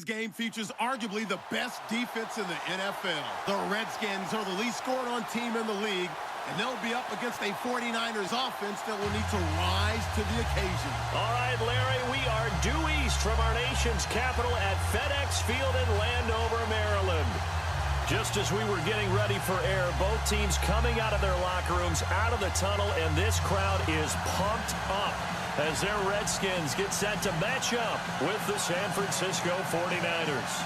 Sunday's game features arguably the best defense in the NFL. The Redskins are the least scored-on team in the league, and they'll be up against a 49ers offense that will need to rise to the occasion. All right, Larry, we are due east from our nation's capital at FedEx Field in Landover, Maryland. Just as we were getting ready for air, both teams coming out of their locker rooms, out of the tunnel, and this crowd is pumped up as their Redskins get set to match up with the San Francisco 49ers.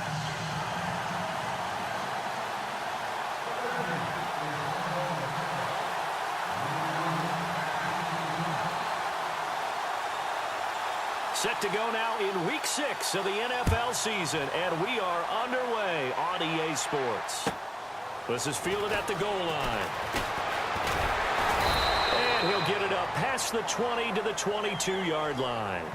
Set to go now in Week 6 of the NFL season, and we are underway on EA Sports. This is fielded at the goal line. And he'll get it up past the 20 to the 22-yard line.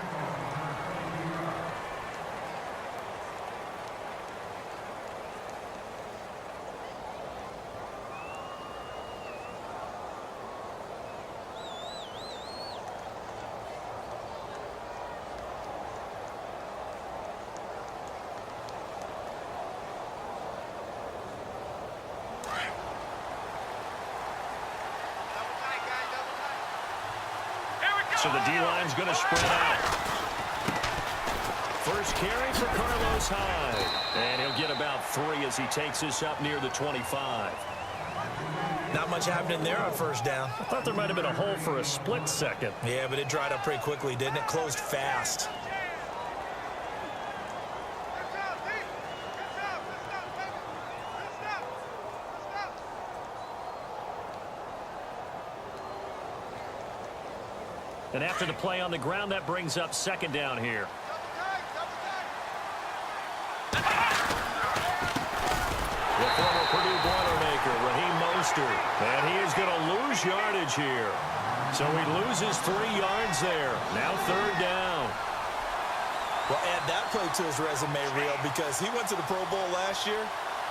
So the D-line's going to spread out. First carry for Carlos Hyde. And he'll get about 3 as he takes this up near the 25. Not much happening there on first down. I thought there might have been a hole for a split second. Yeah, but it dried up pretty quickly, didn't it? Closed fast. And after the play on the ground, that brings up second down here. The former Purdue Boilermaker, Raheem Mostert. And he is going to lose yardage here. So he loses 3 yards there. Now third down. Well, add that play to his resume reel because he went to the Pro Bowl last year.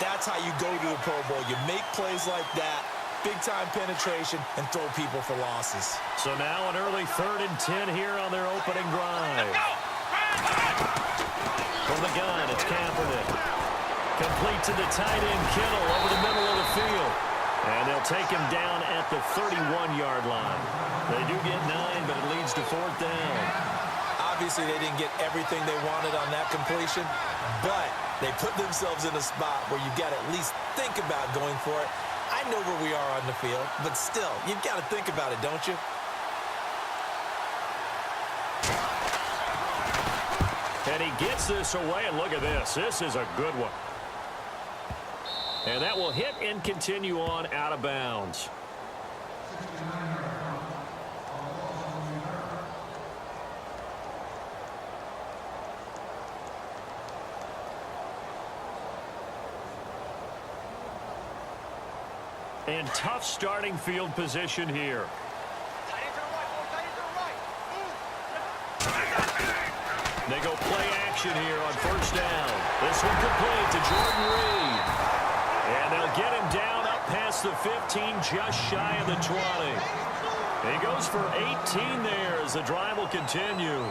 That's how you go to the Pro Bowl. You make plays like that. Big-time penetration, and throw people for losses. So now an early 3rd and 10 here on their opening drive. From the gun, it's Kaepernick. Complete to the tight end, Kittle, over the middle of the field. And they'll take him down at the 31-yard line. They do get 9, but it leads to 4th down. Obviously, they didn't get everything they wanted on that completion, but they put themselves in a spot where you've got to at least think about going for it. I know where we are on the field, but still, you've got to think about it, don't you? And he gets this away, and look at this. This is a good one. And that will hit and continue on out of bounds. And tough starting field position here. They go play action here on first down. This one complete to Jordan Reed. And they'll get him down up past the 15, just shy of the 20. He goes for 18 there as the drive will continue.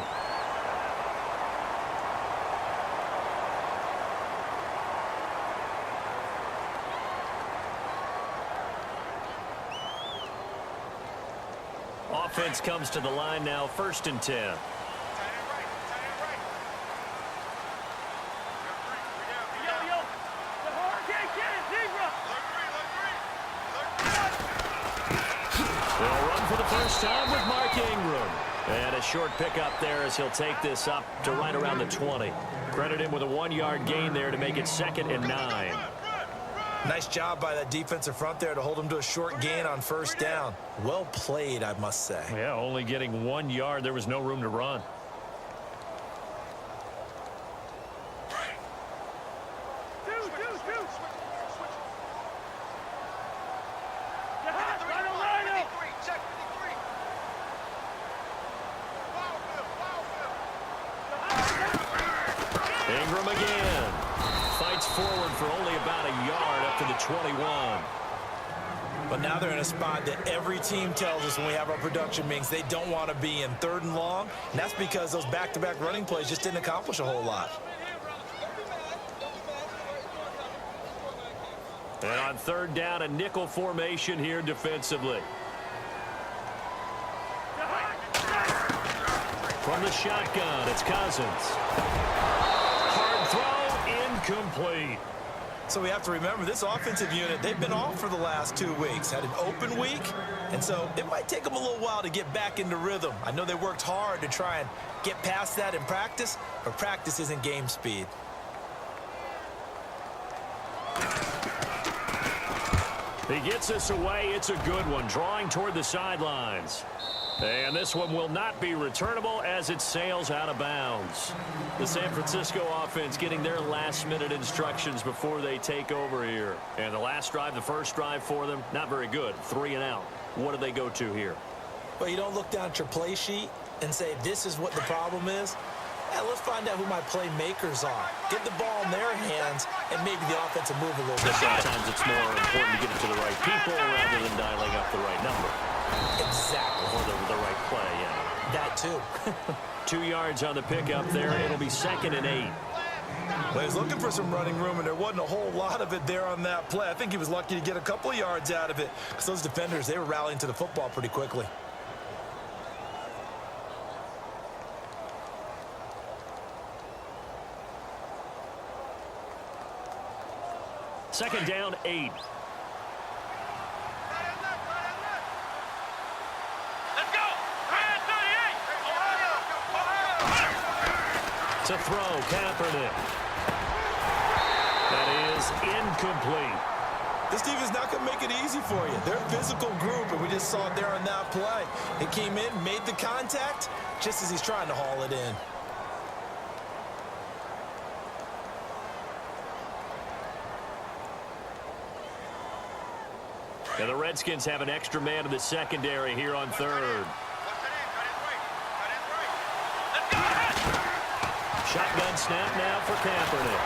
Offense comes to the line now, 1st and 10. They'll run for the first time with Mark Ingram. And a short pickup there as he'll take this up to right around the 20. Credit him with a 1-yard gain there to make it 2nd and 9. Nice job by that defensive front there to hold him to a short gain on first down. Well played, I must say. Yeah, only getting 1 yard. There was no room to run. Ingram again. Fights forward for only about a yard up to the 21. But now they're in a spot that every team tells us when we have our production meetings they don't want to be in, 3rd and long. And that's because those back-to-back running plays just didn't accomplish a whole lot. And on third down, a nickel formation here defensively. From the shotgun, it's Cousins. Hard throw, incomplete. So we have to remember this offensive unit, they've been off for the last 2 weeks. Had an open week, and so it might take them a little while to get back into rhythm. I know they worked hard to try and get past that in practice, but practice isn't game speed. He gets us away. It's a good one, drawing toward the sidelines. And this one will not be returnable as it sails out of bounds. The San Francisco offense getting their last-minute instructions before they take over here. And the last drive, the first drive for them, not very good. 3 and out. What do they go to here? Well, you don't look down at your play sheet and say, this is what the problem is. Yeah, let's find out who my playmakers are. Get the ball in their hands, and maybe the offense will move a little bit. Sometimes it's more important to get it to the right people rather than dialing up the right number. Exactly. Or the right play, yeah. That too. 2 yards on the pickup there. It'll be 2nd and 8. Well, he was looking for some running room, and there wasn't a whole lot of it there on that play. I think he was lucky to get a couple of yards out of it, because those defenders, they were rallying to the football pretty quickly. Second down, 8. To throw, Kaepernick. That is incomplete. This defense not going to make it easy for you. They're a physical group, and we just saw it there on that play. It came in, made the contact, just as he's trying to haul it in. And the Redskins have an extra man in the secondary here on third. Shotgun snap now for Kaepernick.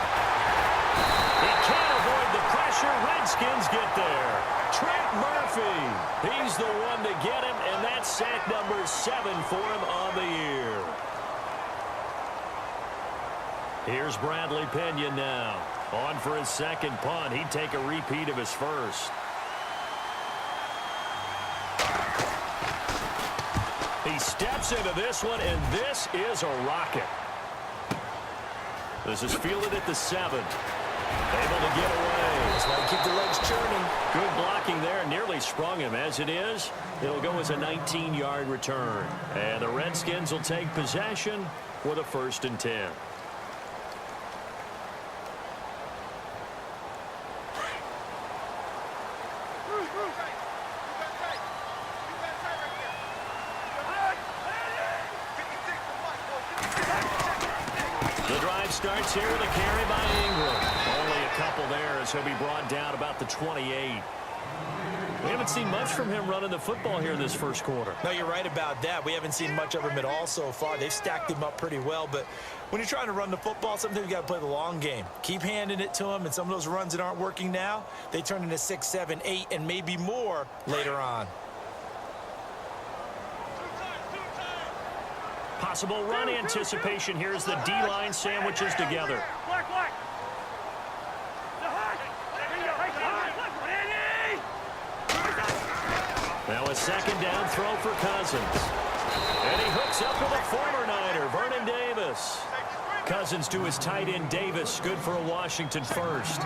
He can't avoid the pressure. Redskins get there. Trent Murphy. He's the one to get him, and that's sack number 7 for him on the year. Here's Bradley Pena now. On for his second punt. He'd take a repeat of his first. He steps into this one, and this is a rocket. This is fielded at the 7. Able to get away. That's why you keep the legs churning. Good blocking there. Nearly sprung him. As it is, it'll go as a 19-yard return. And the Redskins will take possession with a 1st and 10. Starts here with a carry by Ingram. Only a couple there as he'll be brought down about the 28. We haven't seen much from him running the football here in this first quarter. No, you're right about that. We haven't seen much of him at all so far. They've stacked him up pretty well, but when you're trying to run the football, sometimes you got to play the long game. Keep handing it to him, and some of those runs that aren't working now, they turn into 6, 7, 8, and maybe more later on. Possible run anticipation here as the D-line sandwiches together. Now a second down throw for Cousins. And he hooks up with a former Niner, Vernon Davis. Cousins to his tight end Davis, good for a Washington first.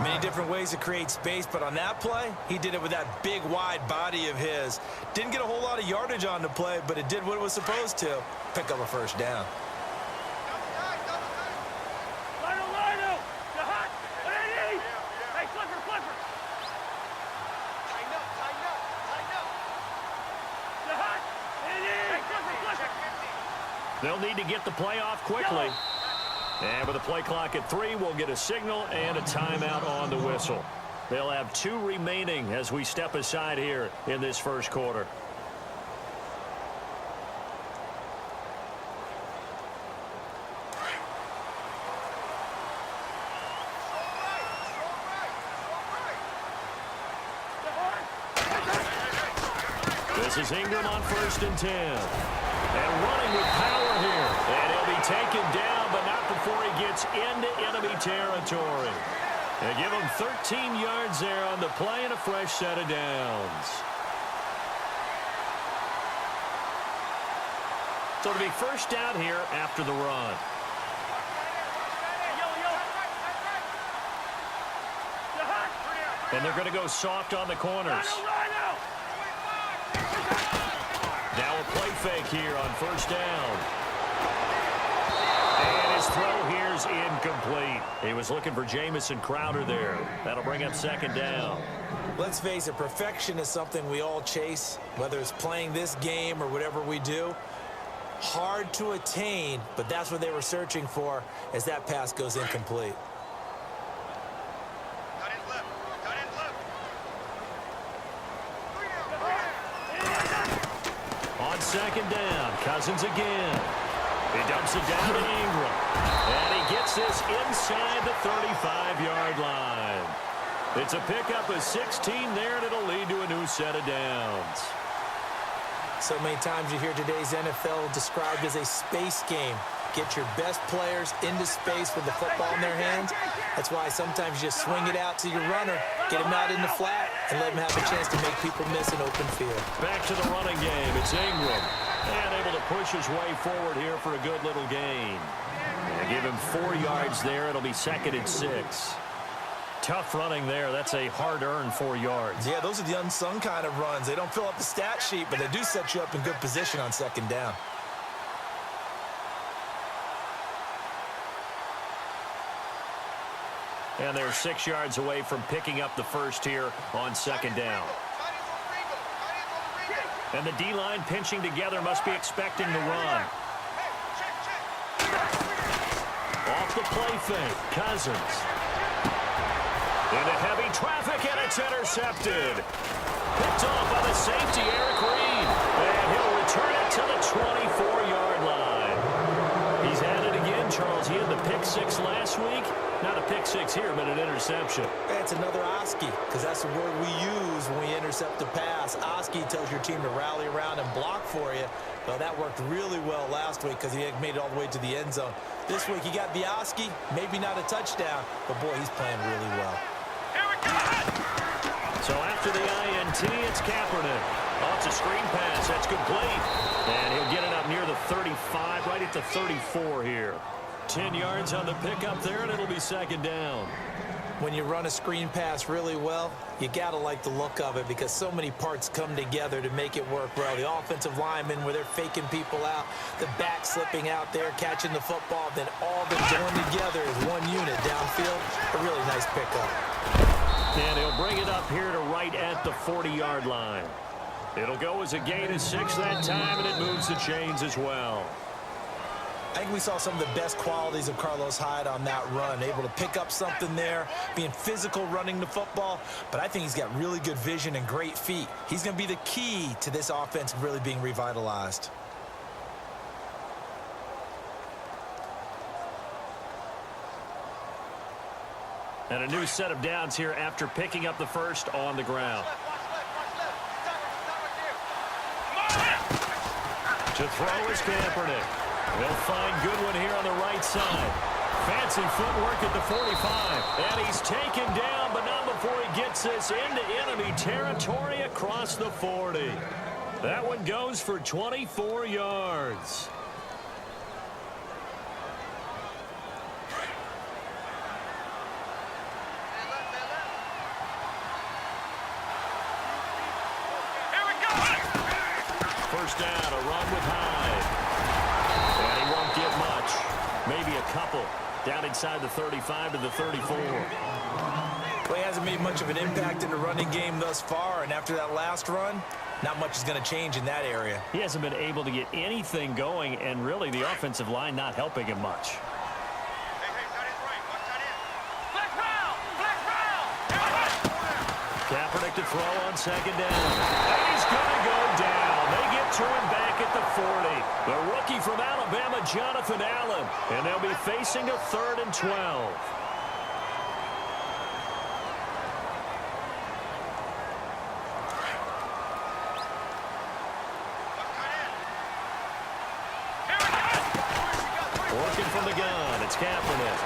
Many different ways to create space, but on that play, he did it with that big, wide body of his. Didn't get a whole lot of yardage on the play, but it did what it was supposed to. Pick up a 1st down. They'll need to get the play off quickly. And with the play clock at 3, we'll get a signal and a timeout on the whistle. They'll have 2 remaining as we step aside here in this first quarter. This is Ingram on 1st and 10. And running with power here. And he'll be taken down, but not before he gets into enemy territory. They give him 13 yards there on the play and a fresh set of downs. So it'll be first down here after the run. And they're going to go soft on the corners. Now a play fake here on first down. And his throw here's incomplete. He was looking for Jamison Crowder there. That'll bring up second down. Let's face it, perfection is something we all chase, whether it's playing this game or whatever we do. Hard to attain, but that's what they were searching for as that pass goes incomplete. On second down, Cousins again. He dumps it down to Ingram. And he gets this inside the 35-yard line. It's a pickup of 16 there, and it'll lead to a new set of downs. So many times you hear today's NFL described as a space game. Get your best players into space with the football in their hands. That's why sometimes you just swing it out to your runner, get him out in the flat, and let him have a chance to make people miss an open field. Back to the running game. It's Ingram. And able to push his way forward here for a good little gain. They give him 4 yards there. It'll be second and 6. Tough running there. That's a hard-earned 4 yards. Yeah, those are the unsung kind of runs. They don't fill up the stat sheet, but they do set you up in good position on second down. And they're 6 yards away from picking up the first here on second down. And the D-line pinching together, must be expecting the run. Off the play fake, Cousins. Into heavy traffic, and it's intercepted. Picked off by the safety, Eric Reed. And he'll return it to the 24-yard line. He's had it again, Charles. He had the pick 6 last week. Not a pick 6 here, but an interception. It's another Oski, because that's the word we use when we intercept a pass. Oski tells your team to rally around and block for you. Well, that worked really well last week because he had made it all the way to the end zone. This week he got the Oski, maybe not a touchdown, but boy, he's playing really well. So after the INT, it's Kaepernick. Oh, it's a screen pass. That's complete. And he'll get it up near the 35, right at the 34 here. 10 yards on the pickup there, and it'll be second down. When you run a screen pass really well, you got to like the look of it because so many parts come together to make it work well. The offensive linemen, where they're faking people out, the back slipping out there, catching the football, then all of them joined together as one unit downfield. A really nice pickup. And he'll bring it up here to right at the 40-yard line. It'll go as a gain of 6 that time, and it moves the chains as well. I think we saw some of the best qualities of Carlos Hyde on that run. Able to pick up something there, being physical running the football, but I think he's got really good vision and great feet. He's going to be the key to this offense really being revitalized. And a new set of downs here after picking up the first on the ground. To throw is Kaepernick. They'll find Goodwin here on the right side. Fancy footwork at the 45. And he's taken down, but not before he gets this into enemy territory across the 40. That one goes for 24 yards. First down, a run with Hyde. And he won't get much. Maybe a couple. Down inside the 35 to the 34. Well, he hasn't made much of an impact in the running game thus far, and after that last run, not much is going to change in that area. He hasn't been able to get anything going, and really the offensive line not helping him much. Kaepernick to throw on second down. And he's going to go down. They get to him back at the 40. The rookie from Alabama, Jonathan Allen. And they'll be facing a 3rd and 12. Working from the gun, it's Kaepernick.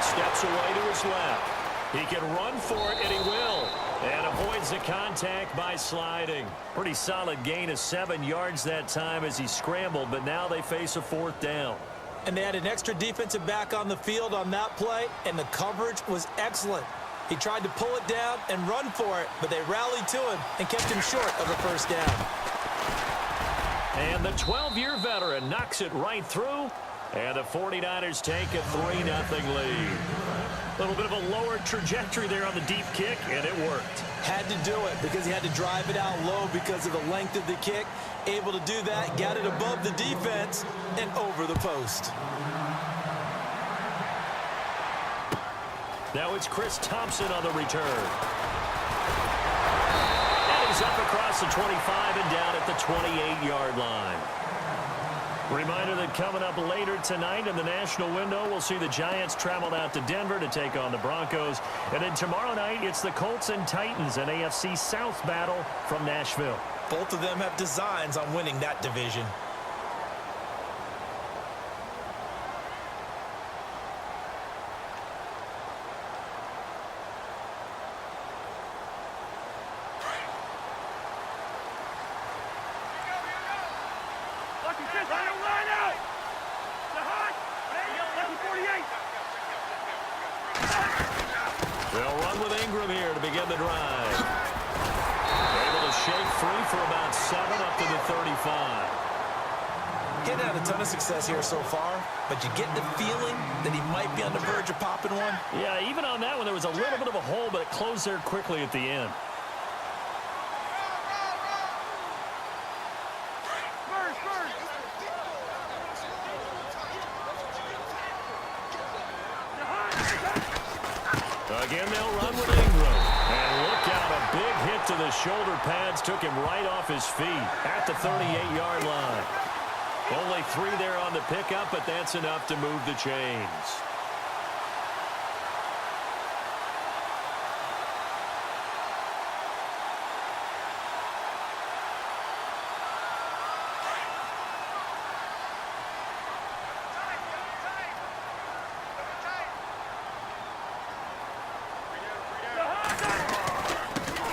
Steps away to his left. He can run for it, and he will. And avoids the contact by sliding. Pretty solid gain of 7 yards that time as he scrambled, but now they face a 4th down. And they had an extra defensive back on the field on that play, and the coverage was excellent. He tried to pull it down and run for it, but they rallied to him and kept him short of a 1st down. And the 12-year veteran knocks it right through, and the 49ers take a 3-0 lead. A little bit of a lower trajectory there on the deep kick, and it worked. Had to do it because he had to drive it out low because of the length of the kick. Able to do that, got it above the defense and over the post. Now it's Chris Thompson on the return. And he's up across the 25 and down at the 28-yard line. Reminder that coming up later tonight in the national window, we'll see the Giants travel out to Denver to take on the Broncos. And then tomorrow night, it's the Colts and Titans, an AFC South battle from Nashville. Both of them have designs on winning that division. They'll run with Ingram here to begin the drive. Able to shake free for about 7 up to the 35. Getting had a ton of success here so far, but you get the feeling that he might be on the verge of popping one. Yeah, even on that one, there was a little bit of a hole, but it closed there quickly at the end. Again, they'll run with Ingram. And look out, a big hit to the shoulder pads took him right off his feet at the 38-yard line. Only 3 there on the pickup, but that's enough to move the chains.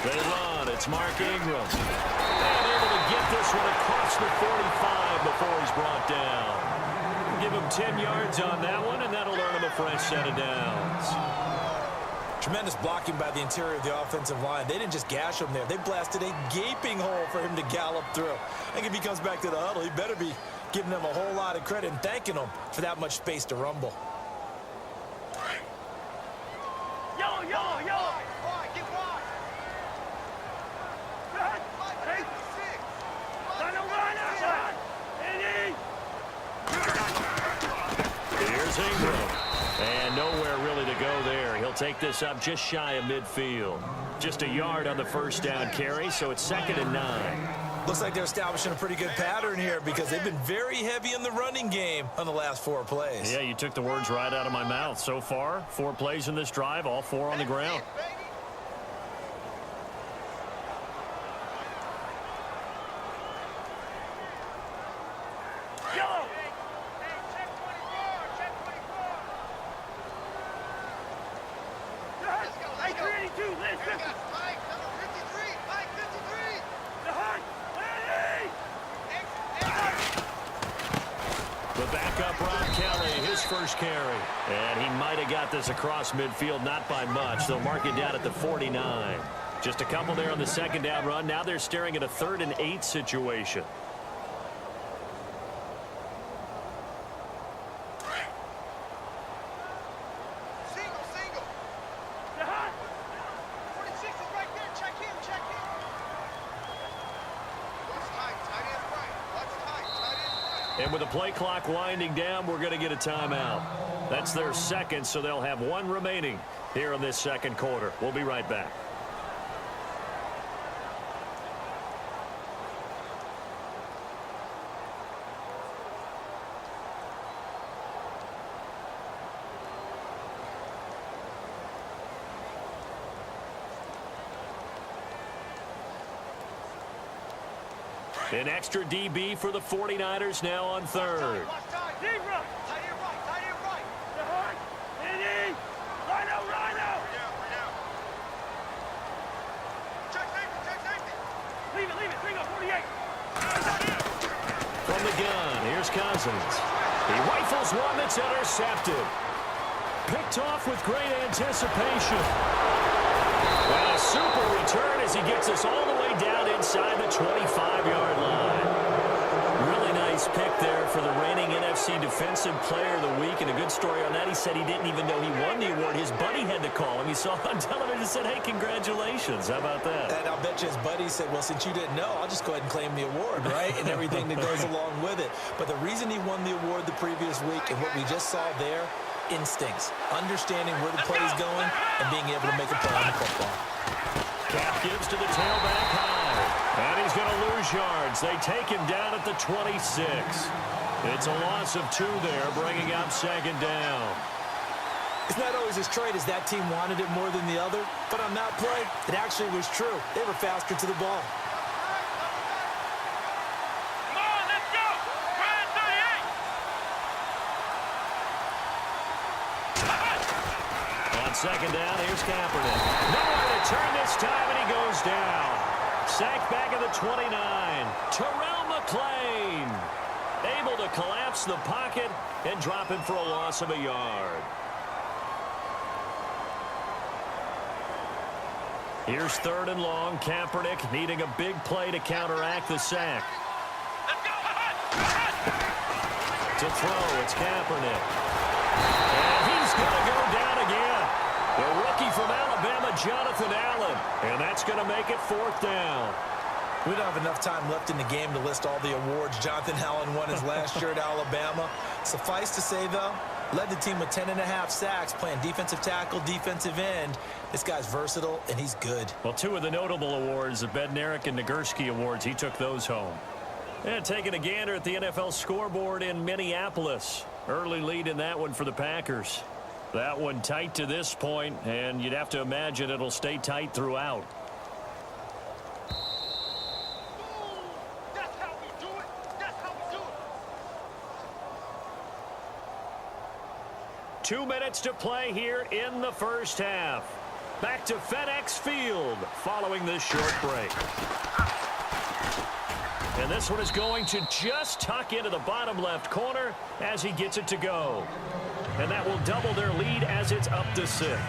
They run. It's Mark Ingram. And able to get this one across the 45 before he's brought down. Give him 10 yards on that one, and that'll earn him a fresh set of downs. Tremendous blocking by the interior of the offensive line. They didn't just gash him there. They blasted a gaping hole for him to gallop through. I think if he comes back to the huddle, he better be giving them a whole lot of credit and thanking them for that much space to rumble. Here's Ingram. And nowhere really to go there. He'll take this up just shy of midfield. Just a yard on the 1st down carry, so it's 2nd and 9. Looks like they're establishing a pretty good pattern here because they've been very heavy in the running game on the last 4 plays. Yeah, you took the words right out of my mouth. So far, 4 plays in this drive, all 4 on the ground. The backup, Rob Kelly, his first carry. And he might have got this across midfield, not by much. They'll mark it down at the 49. Just a couple there on the 2nd down run. Now they're staring at a 3rd and 8 situation. And with the play clock winding down, we're going to get a timeout. That's their 2nd, so they'll have 1 remaining here in this 2nd quarter. We'll be right back. An extra DB for the 49ers now on 3rd. thousands. He rifles one that's intercepted. Picked off with great anticipation. And a super return as he gets us all the way down inside the 25-yard line. Really nice pick there for the reigning NFC Defensive Player of the Week. And a good story on that, he said he didn't even know he won the award. His buddy had to call him. He saw it on television and said, hey, congratulations. How about that? And I'll bet you his buddy said, well, since you didn't know, I'll just go ahead and claim the award, right? And everything that goes along with it. But the reason he won the award the previous week and what we just saw there, instincts, understanding where the play is going, and being able to make a play on the football. Cap gives to the tailback high. And he's going to lose yards. They take him down at the 26. It's a loss of 2 there, bringing up second down. It's not always as straight as that team wanted it more than the other, but on that play, it actually was true. They were faster to the ball. Second down, here's Kaepernick. Nowhere to turn this time, and he goes down. Sacked back at the 29. Terrell McClain able to collapse the pocket and drop him for a loss of a yard. Here's 3rd and long. Kaepernick needing a big play to counteract the sack. To throw, it's Kaepernick. And he's going to go down again. The rookie from Alabama, Jonathan Allen. And that's going to make it 4th down. We don't have enough time left in the game to list all the awards Jonathan Allen won his last year at Alabama. Suffice to say, though, led the team with 10.5 sacks, playing defensive tackle, defensive end. This guy's versatile, and he's good. Well, 2 of the notable awards, the Bednarik and Nagurski awards, he took those home. And taking a gander at the NFL scoreboard in Minneapolis. Early lead in that one for the Packers. That one tight to this point, and you'd have to imagine it'll stay tight throughout. That's how we do it. That's how we do it. 2 minutes to play here in the first half. Back to FedEx Field following this short break. And this one is going to just tuck into the bottom left corner as he gets it to go. And that will double their lead as it's up to 6.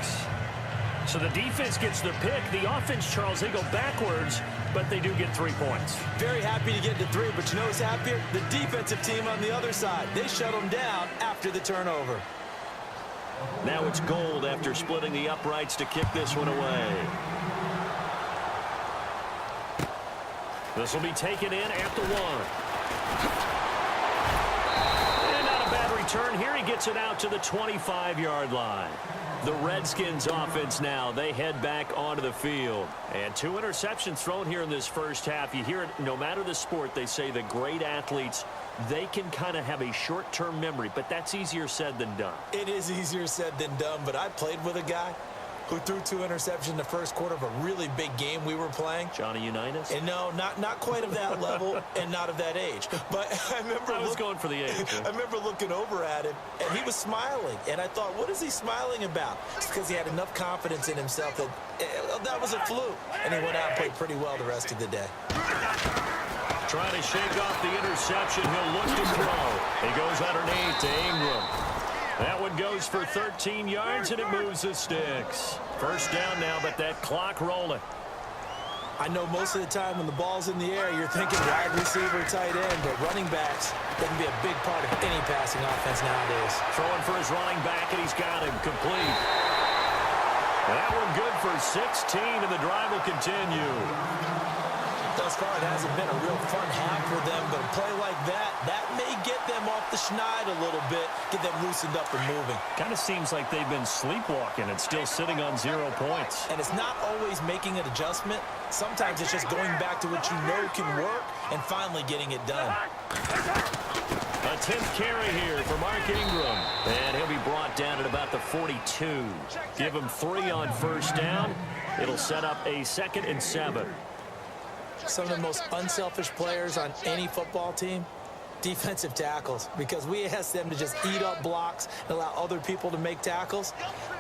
So the defense gets the pick. The offense, Charles, they go backwards, but they do get 3 points. Very happy to get to 3, but you know what's happier? The defensive team on the other side. They shut them down after the turnover. Now it's Gold after splitting the uprights to kick this one away. This will be taken in at the 1. Turn here, he gets it out to the 25-yard line. The Redskins offense now, they head back onto the field. And 2 interceptions thrown here in this first half. You hear it, no matter the sport, they say the great athletes, they can kind of have a short-term memory, but that's easier said than done. It is easier said than done, but I played with a guy who threw 2 interceptions in the first quarter of a really big game we were playing. Johnny Unitas? And no, not quite of that level and not of that age. But I was going for the age. Yeah. I remember looking over at him, and he was smiling. And I thought, what is he smiling about? It's because he had enough confidence in himself that that was a fluke. And he went out and played pretty well the rest of the day. Trying to shake off the interception. He'll look to throw. He goes underneath to Ingram. That one goes for 13 yards, and it moves the sticks. First down now, but that clock rolling. I know most of the time when the ball's in the air, you're thinking wide receiver, tight end, but running backs, that can be a big part of any passing offense nowadays. Throwing for his running back, and he's got him complete. That one good for 16, and the drive will continue. Thus far, it hasn't been a real fun half for them, but a play like that may get them off the schneid a little bit, get them loosened up and moving. Kind of seems like they've been sleepwalking and still sitting on 0 points. And it's not always making an adjustment. Sometimes it's just going back to what you know can work and finally getting it done. A 10th carry here for Mark Ingram. And he'll be brought down at about the 42. Give him 3 on first down. It'll set up a 2nd and 7. Some of the most unselfish players on any football team, defensive tackles, because we ask them to just eat up blocks and allow other people to make tackles.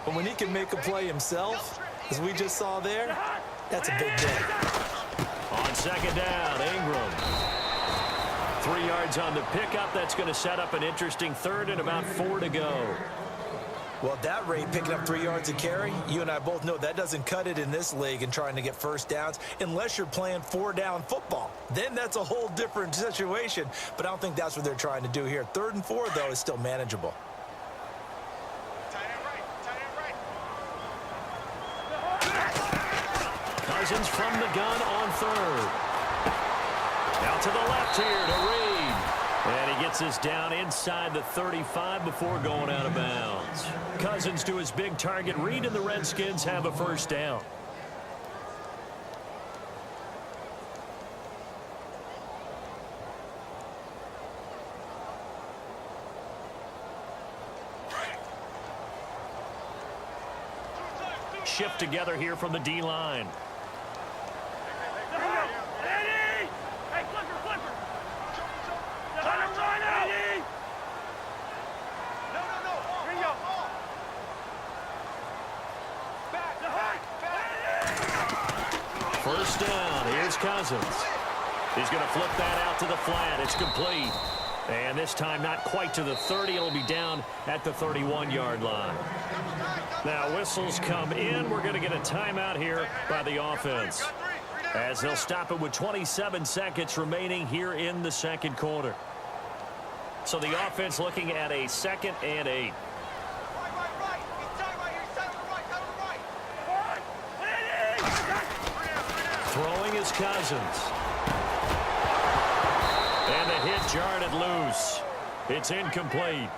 But when he can make a play himself, as we just saw there, that's a big day. On second down, Ingram 3 yards on the pickup. That's going to set up an interesting third and about 4 to go. Well, at that rate, picking up 3 yards a carry, you and I both know that doesn't cut it in this league and trying to get first downs unless you're playing 4-down football. Then that's a whole different situation, but I don't think that's what they're trying to do here. 3rd and 4, though, is still manageable. Tight end right. Cousins from the gun on 3rd. Out to the left here to Reed. And he gets this down inside the 35 before going out of bounds. Cousins to his big target. Reed and the Redskins have a first down. Shift together here from the D-line. First down. Here's Cousins. He's going to flip that out to the flat. It's complete. And this time not quite to the 30. It'll be down at the 31-yard line. Now whistles come in. We're going to get a timeout here by the offense, as they'll stop it with 27 seconds remaining here in the second quarter. So the offense looking at a 2nd and 8. Throwing is Cousins. And the hit jarred it loose. It's incomplete.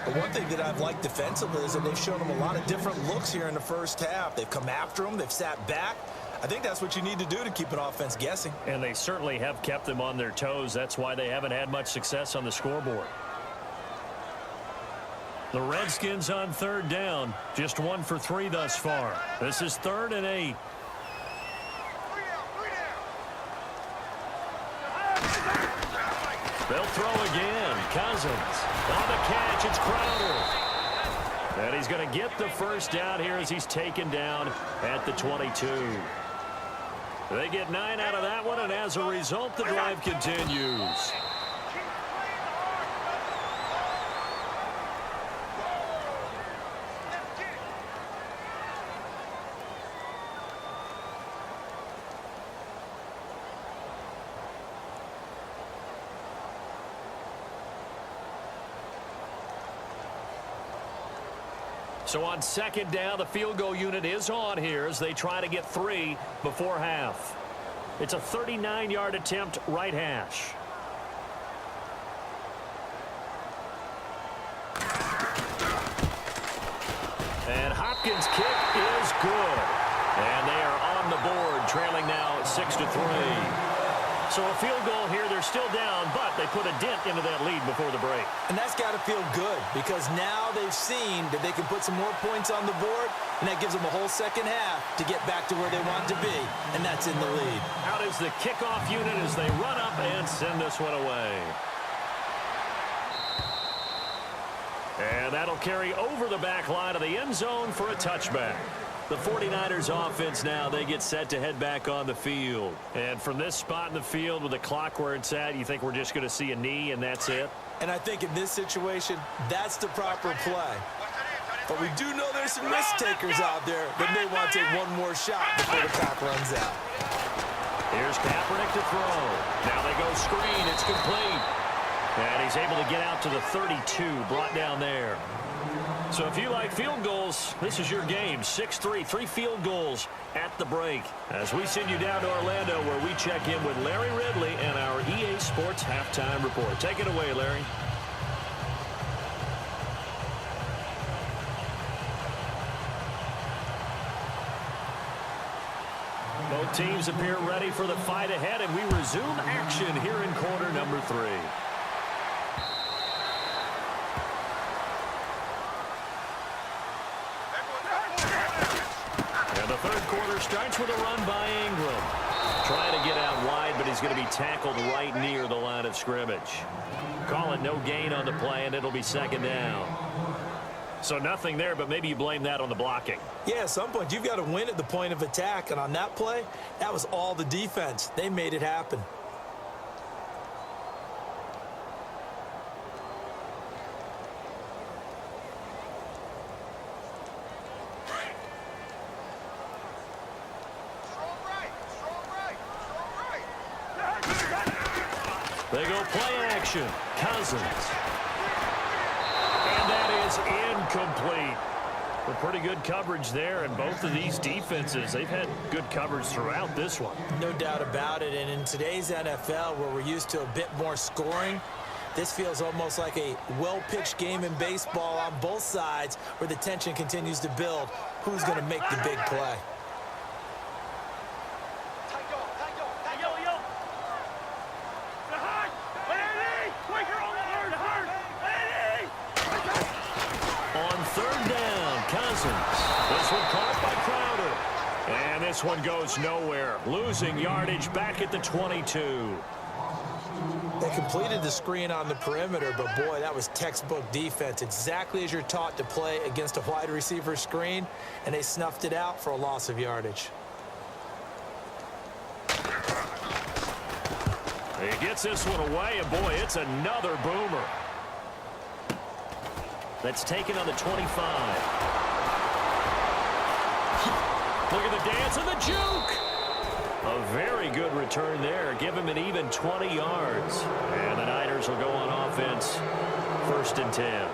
The one thing that I've liked defensively is that they've shown them a lot of different looks here in the first half. They've come after them. They've sat back. I think that's what you need to do to keep an offense guessing. And they certainly have kept them on their toes. That's why they haven't had much success on the scoreboard. The Redskins on 3rd down. Just 1 for 3 thus far. This is 3rd and 8. They'll throw again. Cousins on the catch. It's Crowder. And he's going to get the first down here as he's taken down at the 22. They get 9 out of that one, and as a result, the drive continues. So on 2nd down, the field goal unit is on here as they try to get 3 before half. It's a 39-yard attempt, right hash. And Hopkins' kick is good. And they are on the board, trailing now 6-3. So a field goal here, they're still down, but they put a dent into that lead before the break. And that's got to feel good because now they've seen that they can put some more points on the board, and that gives them a whole second half to get back to where they want to be, and that's in the lead. Out is the kickoff unit as they run up and send this one away. And that'll carry over the back line of the end zone for a touchback. The 49ers offense now, they get set to head back on the field. And from this spot in the field with the clock where it's at, you think we're just going to see a knee and that's it? And I think in this situation, that's the proper play. But we do know there's some risk takers out there that may want to take one more shot before the clock runs out. Here's Kaepernick to throw. Now they go screen. It's complete. And he's able to get out to the 32, brought down there. So if you like field goals, this is your game. 6-3, 3 field goals at the break. As we send you down to Orlando where we check in with Larry Ridley and our EA Sports Halftime Report. Take it away, Larry. Both teams appear ready for the fight ahead, and we resume action here in quarter number 3. And the third quarter starts with a run by Ingram. Trying to get out wide, but he's going to be tackled right near the line of scrimmage. Call it no gain on the play, and it'll be 2nd down. So nothing there, but maybe you blame that on the blocking. Yeah, at some point, you've got to win at the point of attack. And on that play, that was all the defense. They made it happen. They go play action. Cousins. And that is incomplete. Well, pretty good coverage there, and both of these defenses, they've had good coverage throughout this one. No doubt about it, and in today's NFL, where we're used to a bit more scoring, this feels almost like a well-pitched game in baseball on both sides where the tension continues to build. Who's going to make the big play? On third down, Cousins. This one caught by Crowder. And this one goes nowhere. Losing yardage back at the 22. They completed the screen on the perimeter, but boy, that was textbook defense. Exactly as you're taught to play against a wide receiver screen, and they snuffed it out for a loss of yardage. He gets this one away, and boy, it's another boomer. That's taken on the 25. Look at the dance and the juke. A very good return there. Give him an even 20 yards. And the Niners will go on offense. 1st and 10.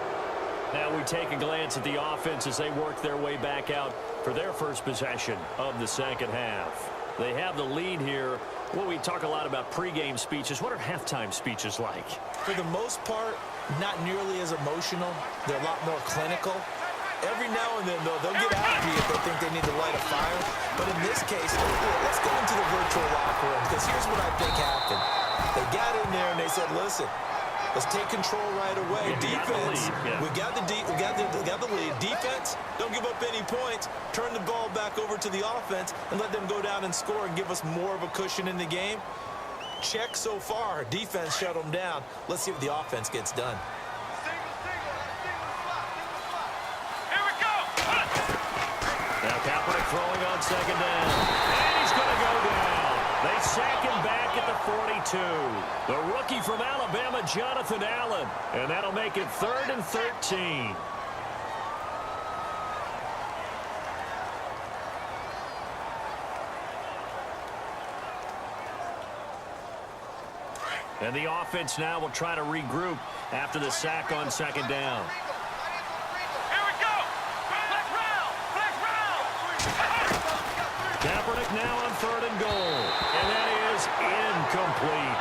Now we take a glance at the offense as they work their way back out for their first possession of the second half. They have the lead here. Well, we talk a lot about pregame speeches. What are halftime speeches like? For the most part, not nearly as emotional. They're a lot more clinical. Every now and then, though, they'll get happy if they think they need to light a fire. But in this case, let's go into the virtual locker room, because here's what I think happened. They got in there and they said, listen, let's take control right away. Defense, we got the lead. Defense, don't give up any points. Turn the ball back over to the offense and let them go down and score and give us more of a cushion in the game. Check so far. Defense shut them down. Let's see what the offense gets done. Throwing on second down. And he's going to go down. They sack him back at the 42. The rookie from Alabama, Jonathan Allen. And that'll make it 3rd and 13. And the offense now will try to regroup after the sack on second down. Now on 3rd and goal. And that is incomplete.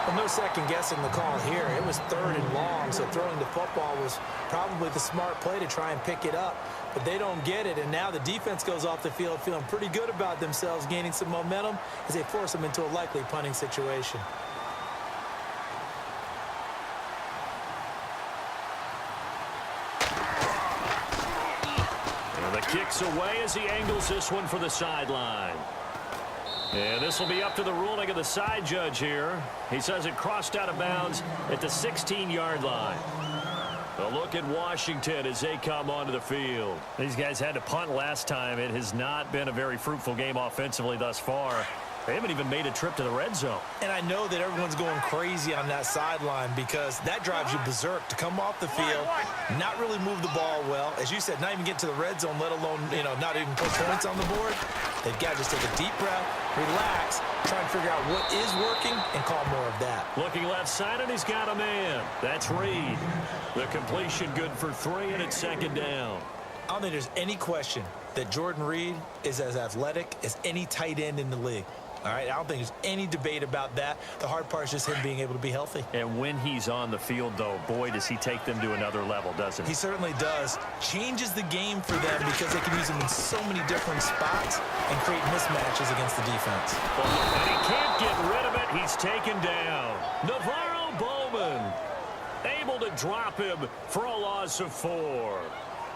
Well, no second guessing the call here. It was 3rd and long, so throwing the football was probably the smart play to try and pick it up. But they don't get it, and now the defense goes off the field feeling pretty good about themselves, gaining some momentum as they force them into a likely punting situation. Kicks away as he angles this one for the sideline. And this will be up to the ruling of the side judge here. He says it crossed out of bounds at the 16-yard line. A look at Washington as they come onto the field. These guys had to punt last time. It has not been a very fruitful game offensively thus far. They haven't even made a trip to the red zone. And I know that everyone's going crazy on that sideline because that drives you berserk to come off the field, not really move the ball well. As you said, not even get to the red zone, let alone, not even put points on the board. They've got to just take a deep breath, relax, try and figure out what is working, and call more of that. Looking left side, and he's got a man. That's Reed. The completion good for 3, and it's 2nd down. I don't think there's any question that Jordan Reed is as athletic as any tight end in the league. All right, I don't think there's any debate about that. The hard part is just him being able to be healthy. And when he's on the field, though, boy, does he take them to another level, doesn't he? He certainly does. Changes the game for them because they can use him in so many different spots and create mismatches against the defense. And he can't get rid of it. He's taken down. Navarro Bowman able to drop him for a loss of 4.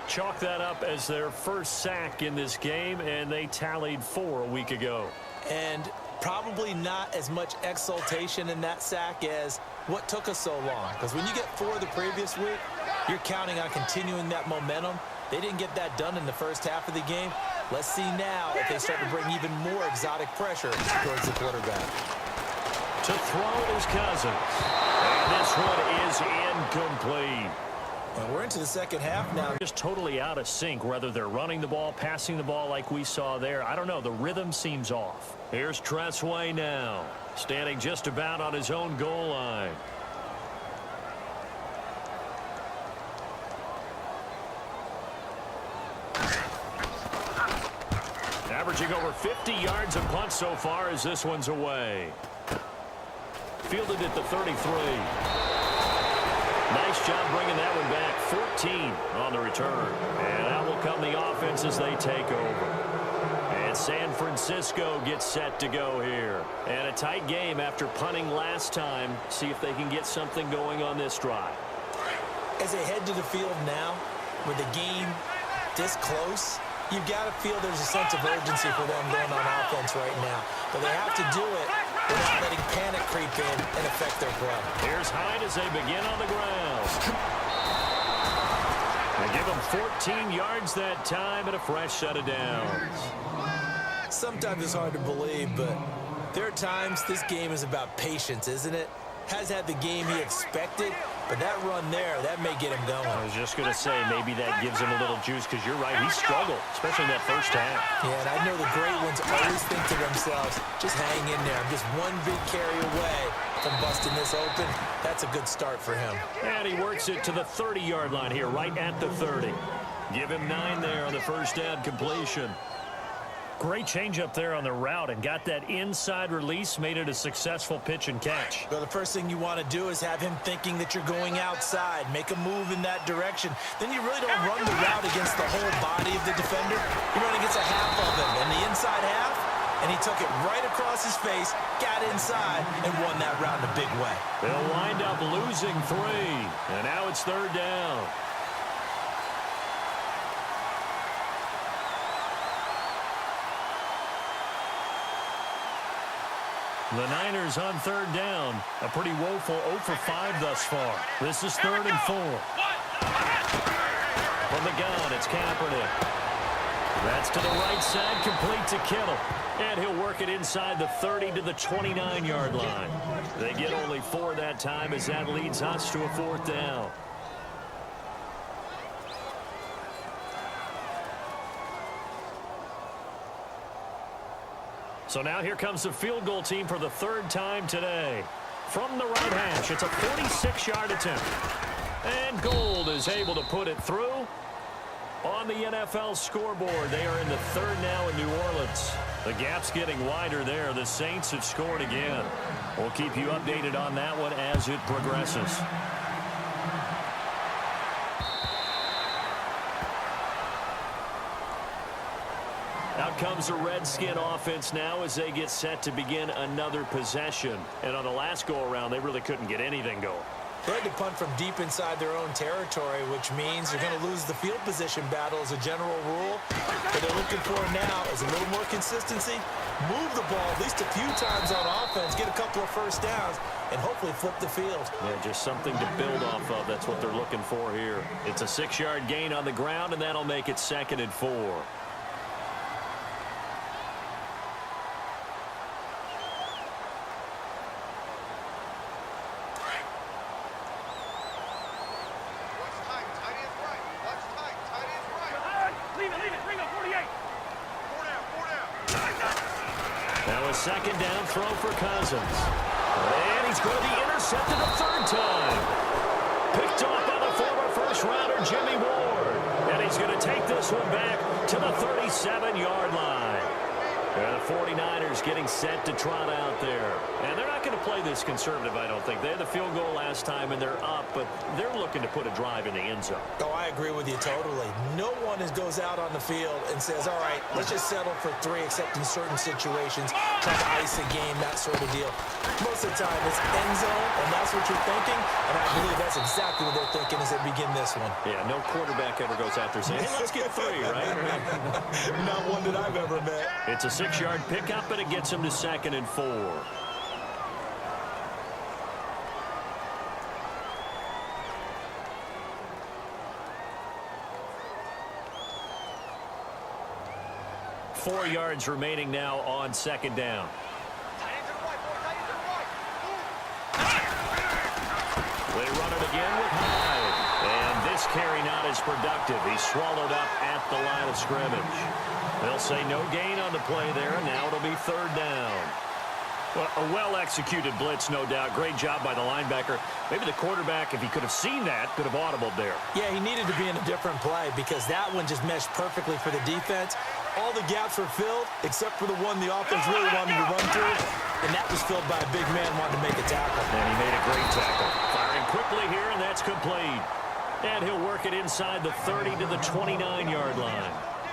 Chalk that up as their first sack in this game, and they tallied 4 a week ago. And probably not as much exultation in that sack as what took us so long. Because when you get 4 the previous week, you're counting on continuing that momentum. They didn't get that done in the first half of the game. Let's see now if they start to bring even more exotic pressure towards the quarterback. To throw is Cousins. And this one is incomplete. Well, we're into the second half now. Just totally out of sync, whether they're running the ball, passing the ball like we saw there. I don't know. The rhythm seems off. Here's Tressway now, standing just about on his own goal line. Averaging over 50 yards a punt so far as this one's away. Fielded at the 33. Nice job bringing that one back. 14 on the return. And out will come the offense as they take over. And San Francisco gets set to go here. And a tight game after punting last time. See if they can get something going on this drive. As they head to the field now, with the game this close, you've got to feel there's a sense of urgency for them going on offense right now. But they have to do it without letting panic creep in and affect their play. Here's Hyde as they begin on the ground. They give them 14 yards that time and a fresh set of downs. Sometimes it's hard to believe, but there are times this game is about patience, isn't it? Has had the game he expected, but that run there, that may get him going. I was just going to say, maybe that gives him a little juice, because you're right, he struggled, especially in that first half. Yeah, and I know the great ones always think to themselves, just hang in there. I'm just one big carry away from busting this open. That's a good start for him. And he works it to the 30-yard line here, right at the 30. Give him 9 there on the first down completion. Great change up there on the route and got that inside release, made it a successful pitch and catch. Well, the first thing you want to do is have him thinking that you're going outside, make a move in that direction. Then you really don't run the route against the whole body of the defender. You run against a half of him, and the inside half, and he took it right across his face, got inside, and won that route in a big way. They'll wind up losing 3, and now it's third down. The Niners on third down. A pretty woeful 0 for 5 thus far. This is 3rd and 4. From the gun, it's Kaepernick. That's to the right side, complete to Kittle. And he'll work it inside the 30 to the 29-yard line. They get only 4 that time as that leads us to a 4th down. So now here comes the field goal team for the 3rd time today. From the right hash, it's a 46-yard attempt. And Gold is able to put it through. On the NFL scoreboard, they are in the 3rd now in New Orleans. The gap's getting wider there. The Saints have scored again. We'll keep you updated on that one as it progresses. Out comes the Redskin offense now as they get set to begin another possession. And on the last go-around, they really couldn't get anything going. They had to punt from deep inside their own territory, which means they're going to lose the field position battle as a general rule. What they're looking for now is a little more consistency, move the ball at least a few times on offense, get a couple of first downs, and hopefully flip the field. Yeah, just something to build off of. That's what they're looking for here. It's a 6-yard gain on the ground, and that'll make it 2nd and 4. Now a 2nd down throw for Cousins. And he's going to be intercepted a 3rd time. Picked off by the former first-rounder Jimmy Ward. And he's going to take this one back to the 37-yard line. And the 49ers getting set to trot out there. And they're not going to play this conservative, I don't think. They had the field goal last time, and they're up, but they're looking to put a drive in the end zone. Oh, I agree with you totally. No one goes out on the field and says, all right, let's just settle for 3, except in certain situations, try to ice a game, that sort of deal. Most of the time, it's end zone, and that's what you're thinking, and I believe that's exactly what they're thinking as they begin this one. Yeah, no quarterback ever goes out there saying, hey, let's get 3, right? Not one that I've ever met. It's a 6-yard pickup, and it gets him to 2nd and 4. Four yards remaining now on 2nd down. They run it again with Hyde. And this carry not as productive. He's swallowed up at the line of scrimmage. They'll say no gain on the play there, and now it'll be third down. Well, a well-executed blitz, no doubt. Great job by the linebacker. Maybe the quarterback, if he could have seen that, could have audibled there. Yeah, he needed to be in a different play because that one just meshed perfectly for the defense. All the gaps were filled except for the one the offense really wanted to run through, and that was filled by a big man wanting to make a tackle. And he made a great tackle. Firing quickly here, and that's complete. And he'll work it inside the 30 to the 29-yard line.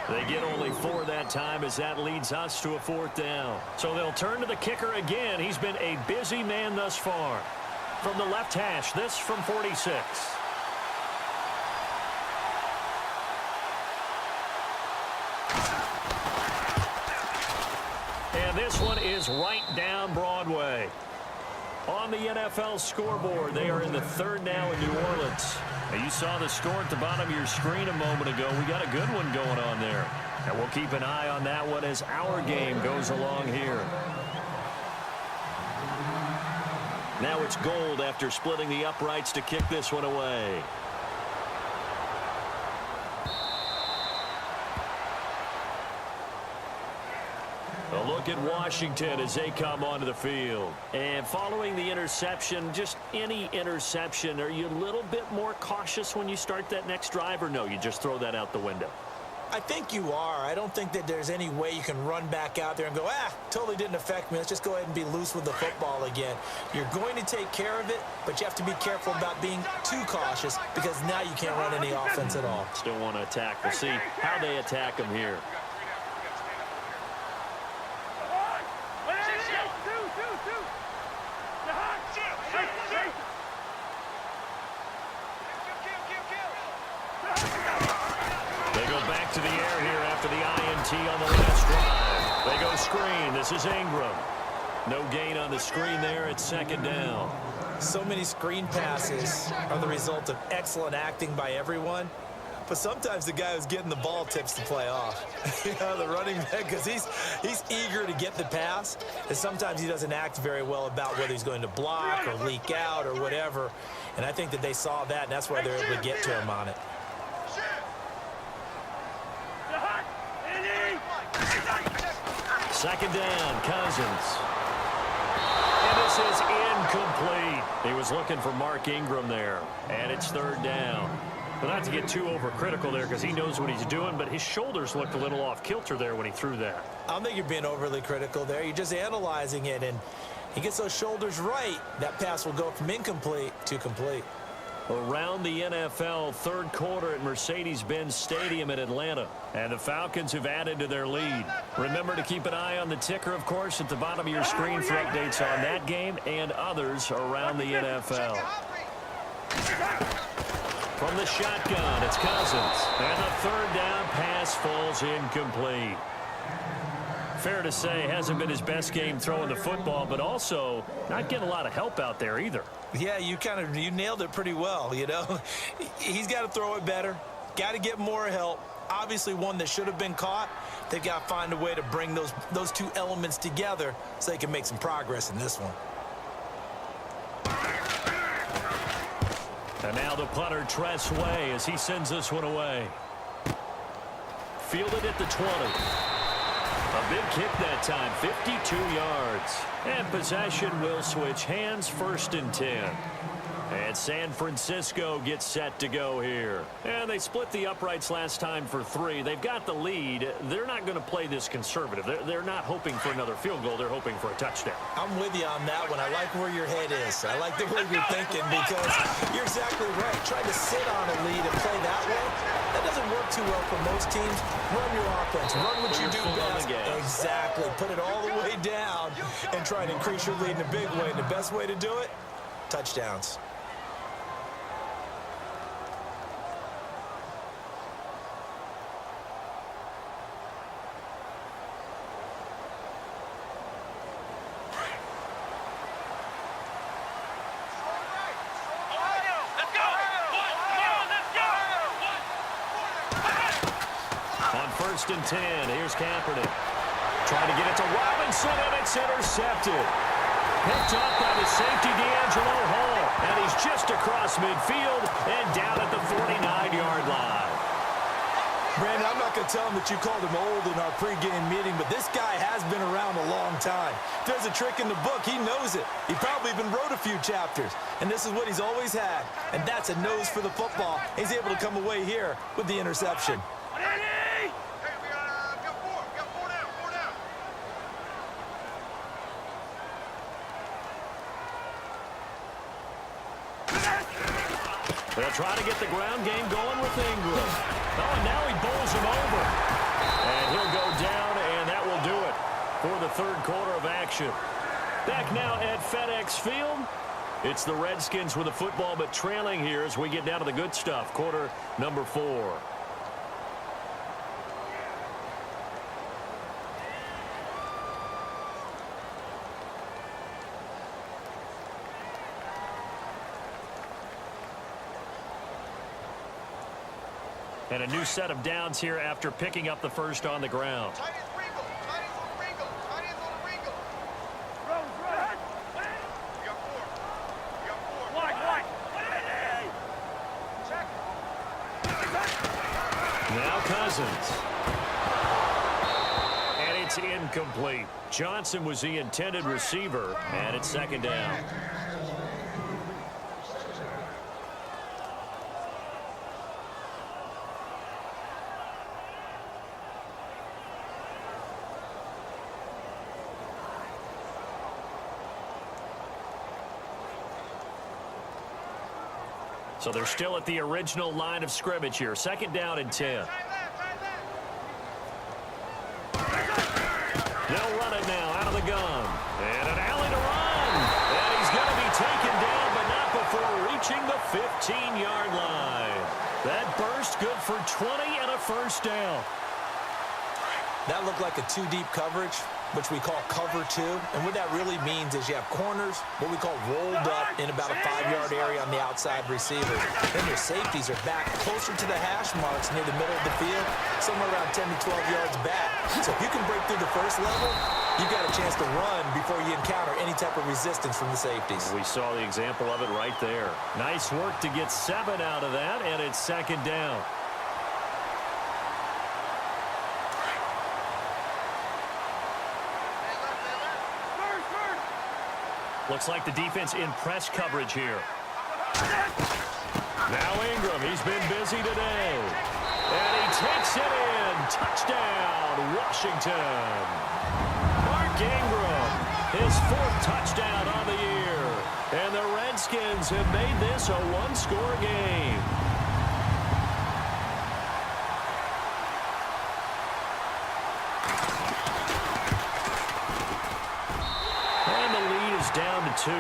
They get only 4 that time as that leads us to a fourth down. So they'll turn to the kicker again. He's been a busy man thus far. From the left hash, this from 46. And this one is right down Broadway. On the NFL scoreboard, they are in the third now in New Orleans. Now, you saw the score at the bottom of your screen a moment ago. We got a good one going on there. And we'll keep an eye on that one as our game goes along here. Now it's Gold after splitting the uprights to kick this one away. A look at Washington as they come onto the field. And following the interception, just any interception, are you a little bit more cautious when you start that next drive, or no, you just throw that out the window? I think you are. I don't think that there's any way you can run back out there and go, totally didn't affect me. Let's just go ahead and be loose with the football again. You're going to take care of it, but you have to be careful about being too cautious because now you can't run any offense at all. Still want to attack. We'll see how they attack them here. To the air here after the INT on the last drive. They go screen. This is Ingram. No gain on the screen there. It's second down. So many screen passes are the result of excellent acting by everyone. But sometimes the guy who's getting the ball tips the play off. The running back, because he's eager to get the pass. And sometimes he doesn't act very well about whether he's going to block or leak out or whatever. And I think that they saw that, and that's why they're able to get to him on it. Second down, Cousins. And this is incomplete. He was looking for Mark Ingram there. And it's third down. But not to get too overcritical there because he knows what he's doing, but his shoulders looked a little off kilter there when he threw that. I don't think you're being overly critical there. You're just analyzing it, and he gets those shoulders right. That pass will go from incomplete to complete. Around the NFL, third quarter at Mercedes-Benz Stadium in Atlanta. And the Falcons have added to their lead. Remember to keep an eye on the ticker, of course, at the bottom of your screen for updates on that game and others around the NFL. From the shotgun, it's Cousins. And the third down pass falls incomplete. Fair to say, hasn't been his best game throwing the football, but also not getting a lot of help out there either. Yeah, you nailed it pretty well, you know. He's got to throw it better. Got to get more help. Obviously one that should have been caught. They've got to find a way to bring those two elements together so they can make some progress in this one. And now the punter, Tress Way, as he sends this one away. Fielded at the 20. A big kick that time, 52 yards. And possession will switch hands, 1st and 10. And San Francisco gets set to go here. And they split the uprights last time for 3. They've got the lead. They're not going to play this conservative. They're not hoping for another field goal. They're hoping for a touchdown. I'm with you on that one. I like where your head is. I like the way you're thinking because you're exactly right. Trying to sit on a lead and play that way, that doesn't work too well for most teams. Run your offense. Run what you do best. Exactly. Put it all the way down and try and increase your lead in a big way. And the best way to do it, touchdowns. First and 10. Here's Kaepernick. Trying to get it to Robinson, and it's intercepted. Picked up by the safety, D'Angelo Hall. And he's just across midfield and down at the 49-yard line. Brandon, I'm not going to tell him that you called him old in our pregame meeting, but this guy has been around a long time. If there's a trick in the book, he knows it. He probably even wrote a few chapters. And this is what he's always had. And that's a nose for the football. He's able to come away here with the interception. Hey, we got four. We got four down. They'll try to get the ground game going with Ingram. Oh, and now he bowls him over. And he'll go down, and that will do it for the third quarter of action. Back now at FedEx Field. It's the Redskins with the football, but trailing here as we get down to the good stuff. Quarter number 4. And a new set of downs here after picking up the first on the ground. Tight ends Ringo. Tight ends on Ringo. Tight ends on Ringo. We got four. Wide. Check. Now Cousins. And it's incomplete. Johnson was the intended receiver, and it's second down. So they're still at the original line of scrimmage here. Second down and 10. Tight left. They'll run it now out of the gun. And an alley to run. And he's going to be taken down, but not before reaching the 15-yard line. That burst good for 20 and a first down. That looked like a two-deep coverage, which we call cover 2. And what that really means is you have corners, what we call rolled up in about a 5-yard area on the outside receivers. Then your safeties are back closer to the hash marks near the middle of the field, somewhere around 10 to 12 yards back. So if you can break through the first level, you've got a chance to run before you encounter any type of resistance from the safeties. We saw the example of it right there. Nice work to get 7 out of that, and it's second down. Looks like the defense in press coverage here. Now Ingram, he's been busy today. And he takes it in. Touchdown, Washington. Mark Ingram, his 4th touchdown on the year. And the Redskins have made this a one-score game. Down to 2.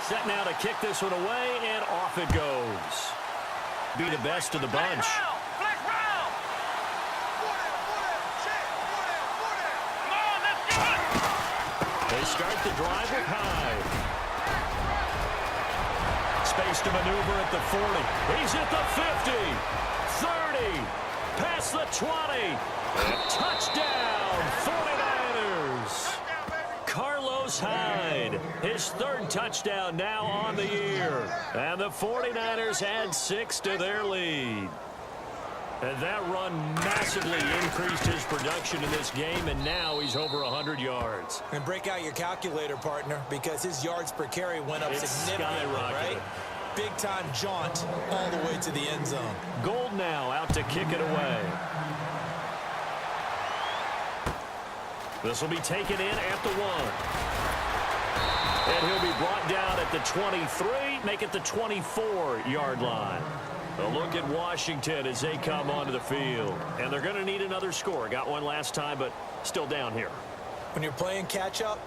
Set now to kick this one away, and off it goes. Be the best of the bunch. They start the drive with Hyde. Space to maneuver at the 40. He's at the 50. 30. Past the 20. And touchdown, 49ers. Carlos Hyde, his 3rd touchdown now on the year. And the 49ers add 6 to their lead. And that run massively increased his production in this game, and now he's over 100 yards. And break out your calculator, partner, because his yards per carry went up significantly, right? Big-time jaunt all the way to the end zone. Gold now out to kick it away. This will be taken in at the 1. And he'll be brought down at the 23, make it the 24-yard line. A look at Washington as they come onto the field. And they're going to need another score. Got one last time, but still down here. When you're playing catch-up,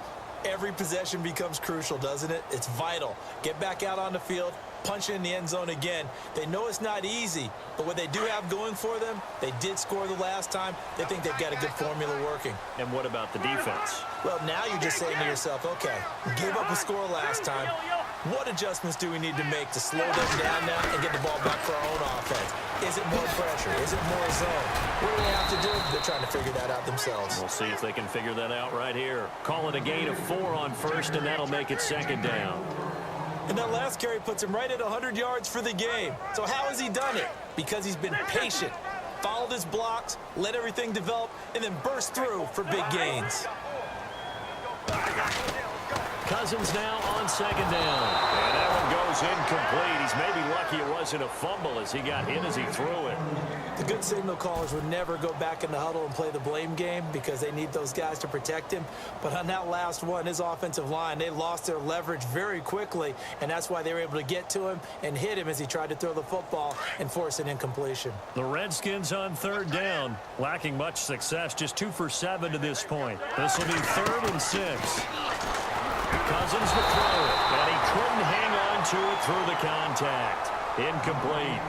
Every possession becomes crucial, doesn't it? It's vital. Get back out on the field, punch it in the end zone again. They know it's not easy, but what they do have going for them, they did score the last time. They think they've got a good formula working. And what about the defense? Well, now you're just saying to yourself, okay, gave up a score last time. What adjustments do we need to make to slow them down now and get the ball back for our own offense? Is it more pressure? Is it more zone? What do they have to do? They're trying to figure that out themselves. We'll see if they can figure that out right here. Call it a gain of 4 on first, and that'll make it second down. And that last carry puts him right at 100 yards for the game. So how has he done it? Because he's been patient, followed his blocks, let everything develop, and then burst through for big gains. Cousins now on second down. And that one goes incomplete. He's maybe lucky it wasn't a fumble as he got hit as he threw it. The good signal callers would never go back in the huddle and play the blame game because they need those guys to protect him. But on that last one, his offensive line, they lost their leverage very quickly, and that's why they were able to get to him and hit him as he tried to throw the football and force an incompletion. The Redskins on third down, lacking much success, just 2 for 7 to this point. This will be 3rd and 6. Cousins will throw it, and he couldn't hang on to it through the contact. Incomplete.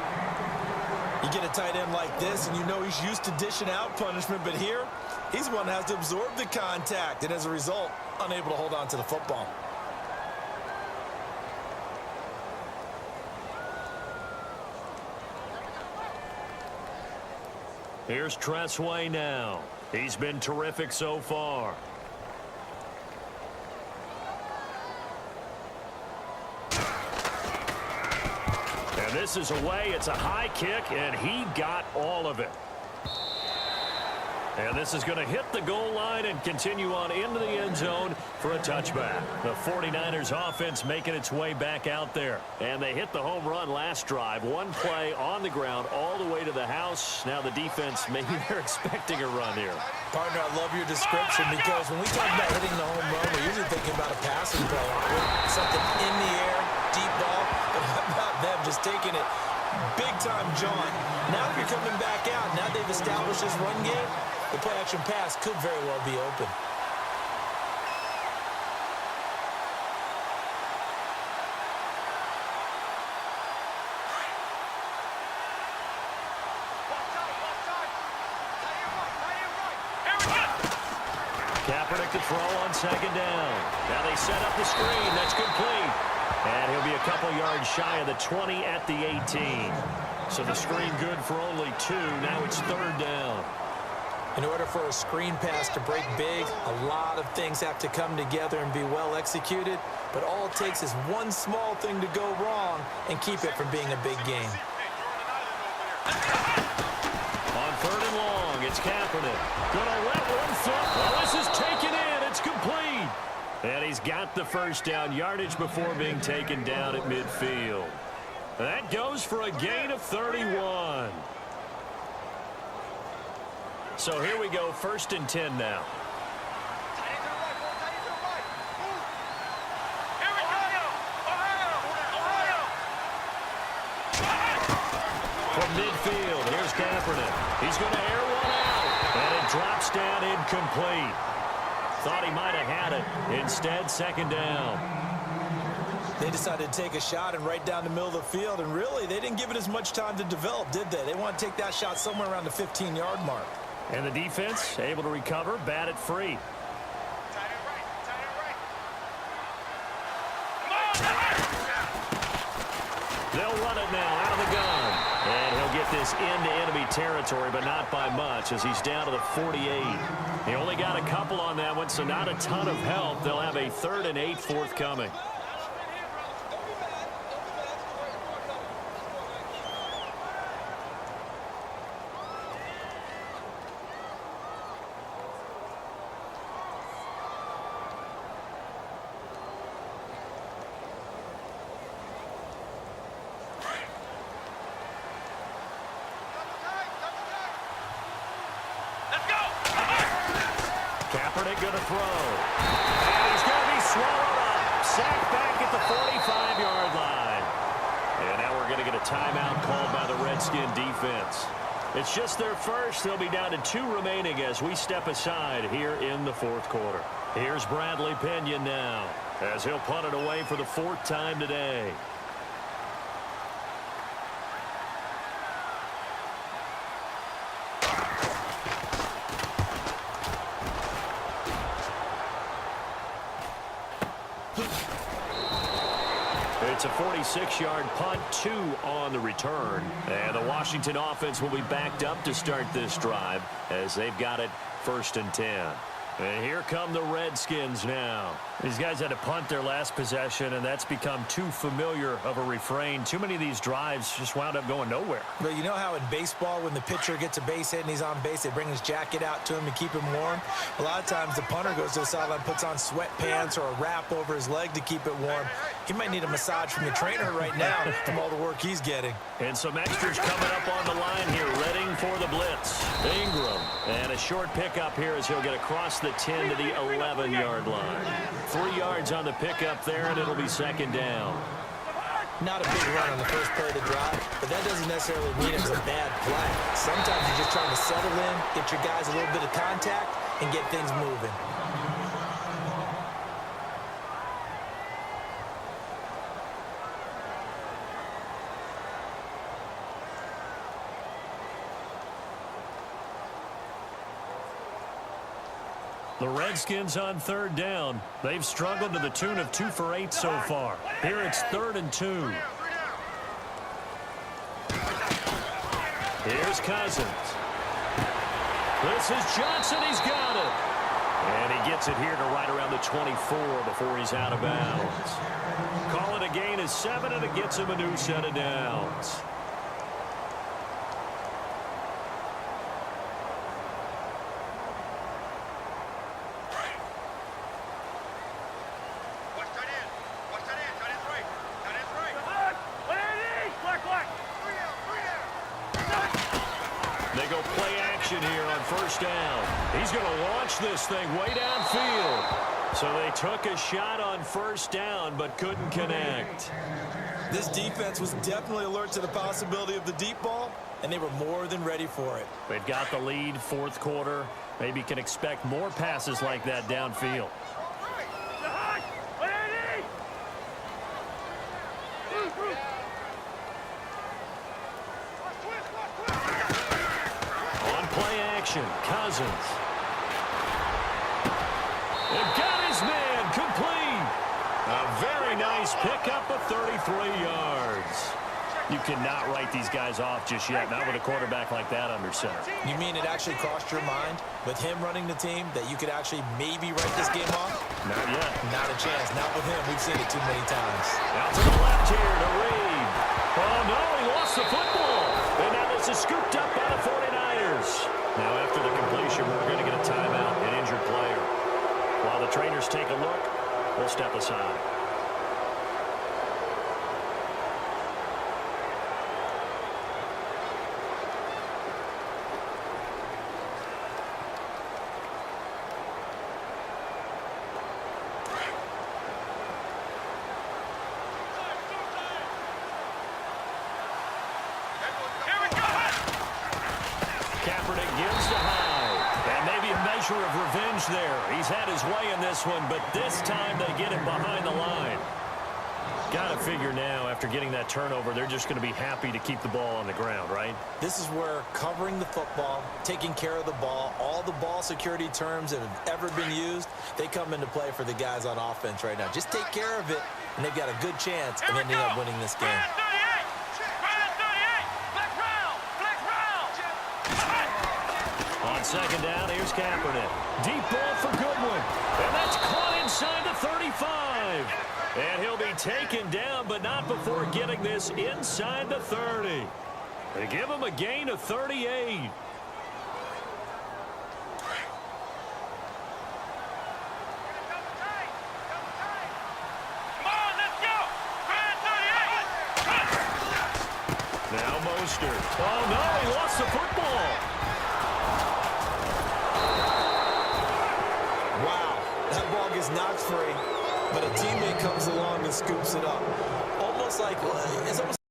You get a tight end like this, and you know he's used to dishing out punishment, but here, he's the one that has to absorb the contact, and as a result, unable to hold on to the football. Here's Tressway now. He's been terrific so far. And this is away. It's a high kick, and he got all of it. And this is going to hit the goal line and continue on into the end zone for a touchback. The 49ers offense making its way back out there. And they hit the home run last drive. One play on the ground all the way to the house. Now the defense, maybe they're expecting a run here. Partner, I love your description because when we talk about hitting the home run, we're usually thinking about a passing play, aren't we? Something in the air, deep ball. But how about them just taking it big-time jaunt? Now you're coming back out. Now they've established this run game. The play-action pass could very well be open. Kaepernick to throw on second down. Now they set up the screen. That's complete. And he'll be a couple yards shy of the 20 at the 18. So the screen good for only 2. Now it's 3rd down. In order for a screen pass to break big, a lot of things have to come together and be well executed. But all it takes is one small thing to go wrong and keep it from being a big game. On 3rd and long, it's Kaepernick. Gonna let one flip. Well, this is taken in. It's complete. And he's got the first down yardage before being taken down at midfield. That goes for a gain of 31. So here we go, 1st and 10 now. From midfield, here's Kaepernick. He's going to air one out, and it drops down incomplete. Thought he might have had it. Instead, 2nd down. They decided to take a shot and right down the middle of the field, and really, they didn't give it as much time to develop, did they? They want to take that shot somewhere around the 15-yard mark. And the defense able to recover, bat it free. They'll run it now out of the gun. And he'll get this into enemy territory, but not by much as he's down to the 48. He only got a couple on that one, so not a ton of help. They'll have a 3rd and 8 forthcoming. Kaepernick going to throw. And he's going to be swallowed up. Sacked back at the 45-yard line. And now we're going to get a timeout called by the Redskin defense. It's just their first. They'll be down to 2 remaining as we step aside here in the fourth quarter. Here's Bradley Pinion now as he'll punt it away for the 4th time today. It's a 46-yard punt, 2 on the return. And the Washington offense will be backed up to start this drive as they've got it 1st and 10. And here come the Redskins now. These guys had to punt their last possession, and that's become too familiar of a refrain. Too many of these drives just wound up going nowhere. But you know how in baseball, when the pitcher gets a base hit and he's on base, they bring his jacket out to him to keep him warm? A lot of times the punter goes to the sideline, puts on sweatpants or a wrap over his leg to keep it warm. He might need a massage from the trainer right now from all the work he's getting. And some extras coming up on the line here, readying for the blitz. Ingram, and a short pickup here as he'll get across the 10 to the 11-yard line. 3 yards on the pickup there, and it'll be 2nd down. Not a big run on the first play of the drive, but that doesn't necessarily mean it was a bad play. Sometimes you're just trying to settle in, get your guys a little bit of contact, and get things moving. The Redskins on 3rd down. They've struggled to the tune of 2 for 8 so far. Here it's 3rd and 2. Here's Cousins. This is Johnson. He's got it. And he gets it here to right around the 24 before he's out of bounds. Call it a gain of 7, and it gets him a new set of downs. They go play action here on 1st down. He's going to launch this thing way downfield. So they took a shot on 1st down but couldn't connect. This defense was definitely alert to the possibility of the deep ball, and they were more than ready for it. They've got the lead, 4th quarter. Maybe can expect more passes like that downfield. Cousins. And got his man complete. A very nice pickup of 33 yards. You cannot write these guys off just yet, not with a quarterback like that under center. You mean it actually crossed your mind with him running the team that you could actually maybe write this game off? Not yet. Not a chance. Not with him. We've seen it too many times. Out to the left here to Reed. Oh, no, he lost the football. And now this is scooped up by the 49ers. Now, after the completion, we're going to get a timeout, an injured player. While the trainers take a look, we'll step aside. Of revenge there. He's had his way in this one, but this time they get him behind the line. Got to figure now, after getting that turnover, they're just going to be happy to keep the ball on the ground, right? This is where covering the football, taking care of the ball, all the ball security terms that have ever been used, they come into play for the guys on offense right now. Just take care of it, and they've got a good chance of ending up winning this game. On 2nd down, here's Kaepernick. Deep ball for Goodwin. And that's caught inside the 35. And he'll be taken down, but not before getting this inside the 30. They give him a gain of 38. Now Mostert. Oh, no, he lost the football. That ball gets knocked free, but a teammate comes along and scoops it up. Almost like, it's almost